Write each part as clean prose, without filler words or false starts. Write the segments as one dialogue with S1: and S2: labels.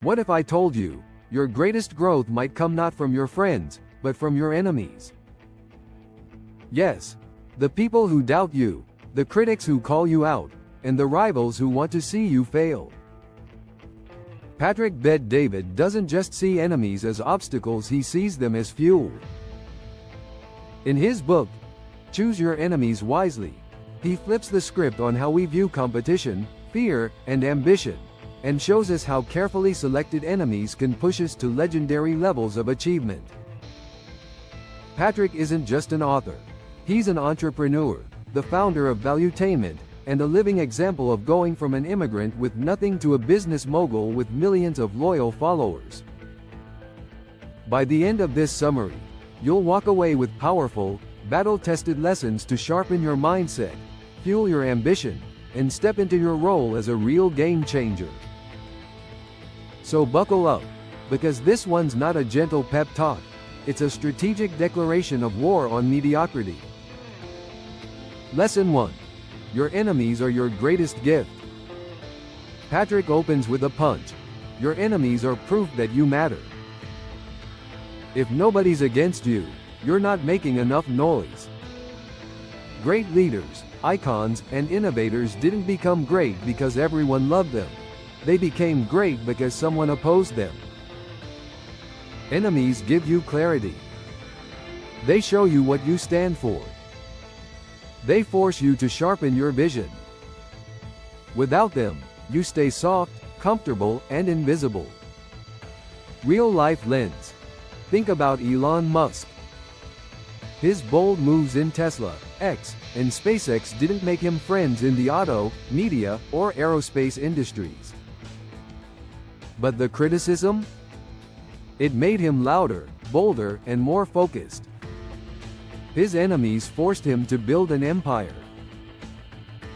S1: What if I told you, your greatest growth might come not from your friends, but from your enemies? Yes, the people who doubt you, the critics who call you out, and the rivals who want to see you fail. Patrick Bet-David doesn't just see enemies as obstacles, he sees them as fuel. In his book, Choose Your Enemies Wisely, he flips the script on how we view competition, fear, and ambition, and shows us how carefully selected enemies can push us to legendary levels of achievement. Patrick isn't just an author. He's an entrepreneur, the founder of Valuetainment, and a living example of going from an immigrant with nothing to a business mogul with millions of loyal followers. By the end of this summary, you'll walk away with powerful, battle-tested lessons to sharpen your mindset, fuel your ambition, and step into your role as a real game changer. So buckle up, because this one's not a gentle pep talk, it's a strategic declaration of war on mediocrity. Lesson 1. Your enemies are your greatest gift. Patrick opens with a punch. Your enemies are proof that you matter. If nobody's against you, you're not making enough noise. Great leaders, icons, and innovators didn't become great because everyone loved them. They became great because someone opposed them. Enemies give you clarity. They show you what you stand for. They force you to sharpen your vision. Without them, you stay soft, comfortable, and invisible. Real-life lens. Think about Elon Musk. His bold moves in Tesla, X, and SpaceX didn't make him friends in the auto, media, or aerospace industries. But the criticism? It made him louder, bolder, and more focused. His enemies forced him to build an empire.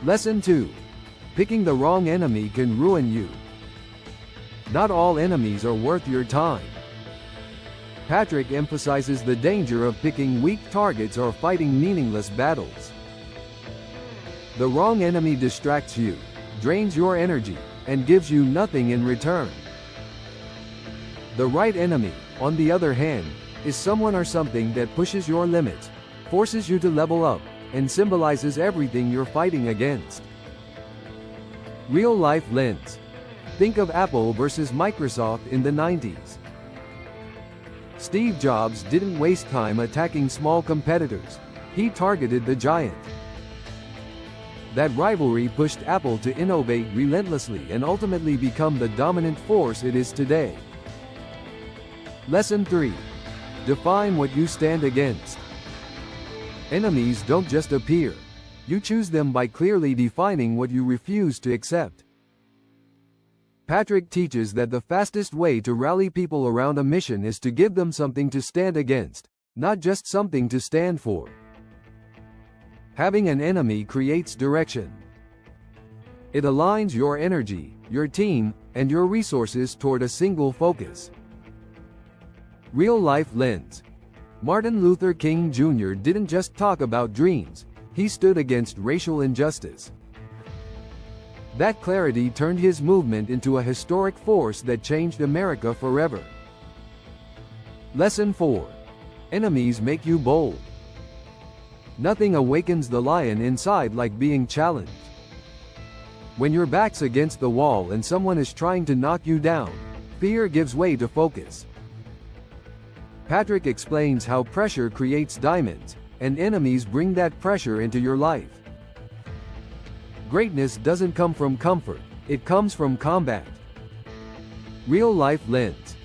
S1: Lesson 2. Picking the wrong enemy can ruin you. Not all enemies are worth your time. Patrick emphasizes the danger of picking weak targets or fighting meaningless battles. The wrong enemy distracts you, drains your energy, and gives you nothing in return. The right enemy, on the other hand, is someone or something that pushes your limits, forces you to level up, and symbolizes everything you're fighting against. Real-life lens. Think of Apple versus Microsoft in the 90s. Steve Jobs didn't waste time attacking small competitors. He targeted the giant. That rivalry pushed Apple to innovate relentlessly and ultimately become the dominant force it is today. Lesson 3. Define what you stand against. Enemies don't just appear. You choose them by clearly defining what you refuse to accept. Patrick teaches that the fastest way to rally people around a mission is to give them something to stand against, not just something to stand for. Having an enemy creates direction. It aligns your energy, your team, and your resources toward a single focus. Real-life lens. Martin Luther King Jr. didn't just talk about dreams, he stood against racial injustice. That clarity turned his movement into a historic force that changed America forever. Lesson 4. Enemies make you bold. Nothing awakens the lion inside like being challenged. When your back's against the wall and someone is trying to knock you down, fear gives way to focus. Patrick explains how pressure creates diamonds, and enemies bring that pressure into your life. Greatness doesn't come from comfort, it comes from combat. Real-life lens.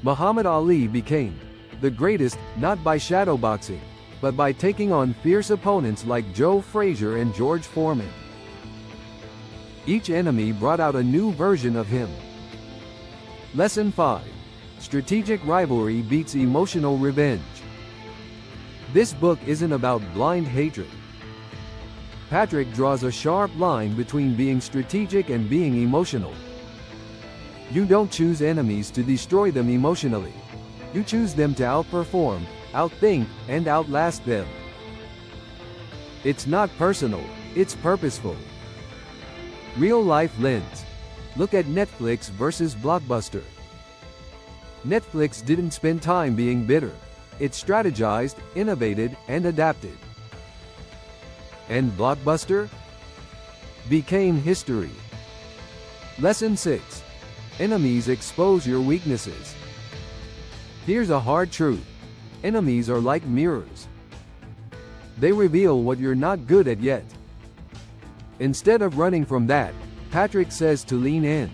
S1: Muhammad Ali became the greatest, not by shadowboxing, but by taking on fierce opponents like Joe Frazier and George Foreman. Each enemy brought out a new version of him. Lesson 5. Strategic rivalry beats emotional revenge. This book isn't about blind hatred. Patrick draws a sharp line between being strategic and being emotional. You don't choose enemies to destroy them emotionally. You choose them to outperform, outthink, and outlast them. It's not personal, it's purposeful. Real-life lens. Look at Netflix versus Blockbuster. Netflix didn't spend time being bitter. It strategized, innovated, and adapted. And Blockbuster became history. Lesson 6. Enemies expose your weaknesses. Here's a hard truth. Enemies are like mirrors. They reveal what you're not good at yet. Instead of running from that, Patrick says to lean in.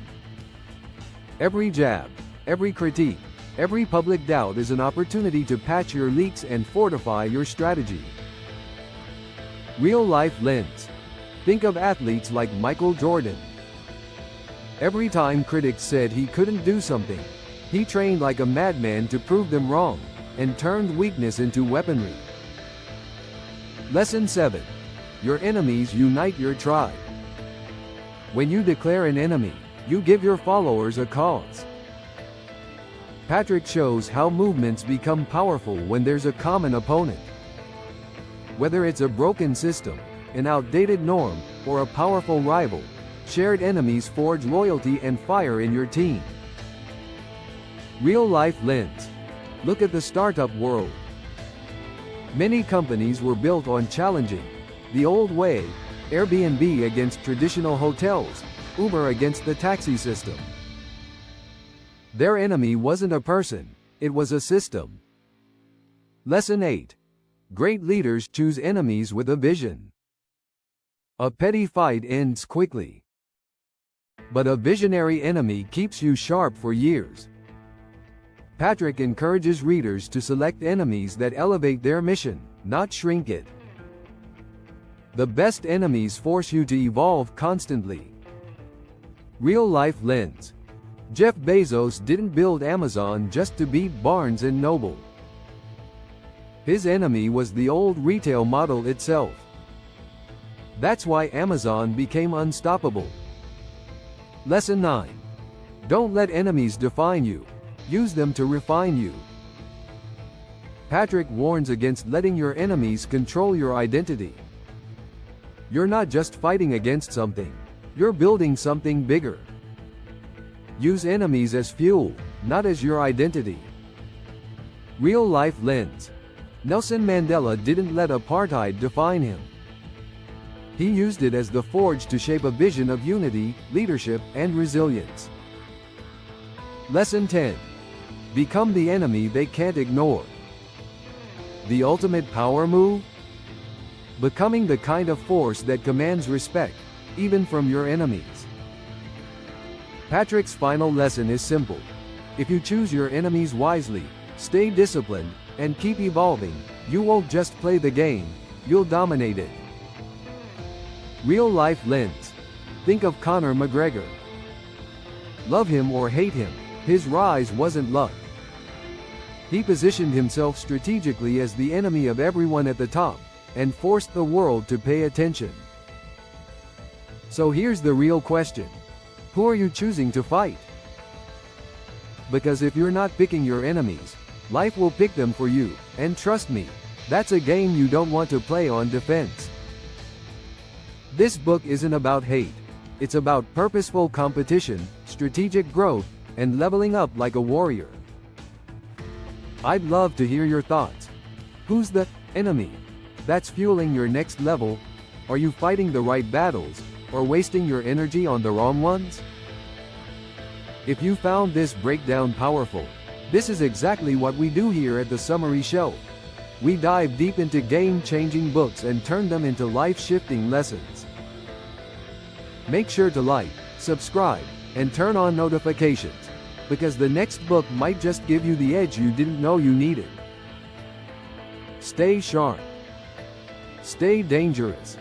S1: Every jab, every critique, every public doubt is an opportunity to patch your leaks and fortify your strategy. Real-life lens. Think of athletes like Michael Jordan. Every time critics said he couldn't do something, he trained like a madman to prove them wrong, and turned weakness into weaponry. Lesson 7. Your enemies unite your tribe. When you declare an enemy, you give your followers a cause. Patrick shows how movements become powerful when there's a common opponent. Whether it's a broken system, an outdated norm, or a powerful rival, shared enemies forge loyalty and fire in your team. Real-life lens. Look at the startup world. Many companies were built on challenging the old way, Airbnb against traditional hotels, Uber against the taxi system. Their enemy wasn't a person, it was a system. Lesson 8. Great leaders choose enemies with a vision. A petty fight ends quickly, but a visionary enemy keeps you sharp for years. Patrick encourages readers to select enemies that elevate their mission, not shrink it. The best enemies force you to evolve constantly. Real-life lens. Jeff Bezos didn't build Amazon just to beat Barnes & Noble. His enemy was the old retail model itself. That's why Amazon became unstoppable. Lesson 9. Don't let enemies define you. Use them to refine you. Patrick warns against letting your enemies control your identity. You're not just fighting against something. You're building something bigger. Use enemies as fuel, not as your identity. Real-life lens. Nelson Mandela didn't let apartheid define him. He used it as the forge to shape a vision of unity, leadership, and resilience. Lesson 10. Become the enemy they can't ignore. The ultimate power move? Becoming the kind of force that commands respect, even from your enemies. Patrick's final lesson is simple. If you choose your enemies wisely, stay disciplined, and keep evolving, you won't just play the game, you'll dominate it. Real-life lens. Think of Conor McGregor. Love him or hate him, his rise wasn't luck. He positioned himself strategically as the enemy of everyone at the top, and forced the world to pay attention. So here's the real question. Who are you choosing to fight? Because if you're not picking your enemies, life will pick them for you, and trust me, that's a game you don't want to play on defense. This book isn't about hate. It's about purposeful competition, strategic growth, and leveling up like a warrior. I'd love to hear your thoughts. Who's the enemy that's fueling your next level? Are you fighting the right battles, or wasting your energy on the wrong ones? If you found this breakdown powerful, this is exactly what we do here at the Summary Show. We dive deep into game-changing books and turn them into life-shifting lessons. Make sure to like, subscribe, and turn on notifications, because the next book might just give you the edge you didn't know you needed. Stay sharp. Stay dangerous.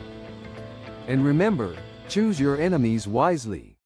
S1: And remember, choose your enemies wisely.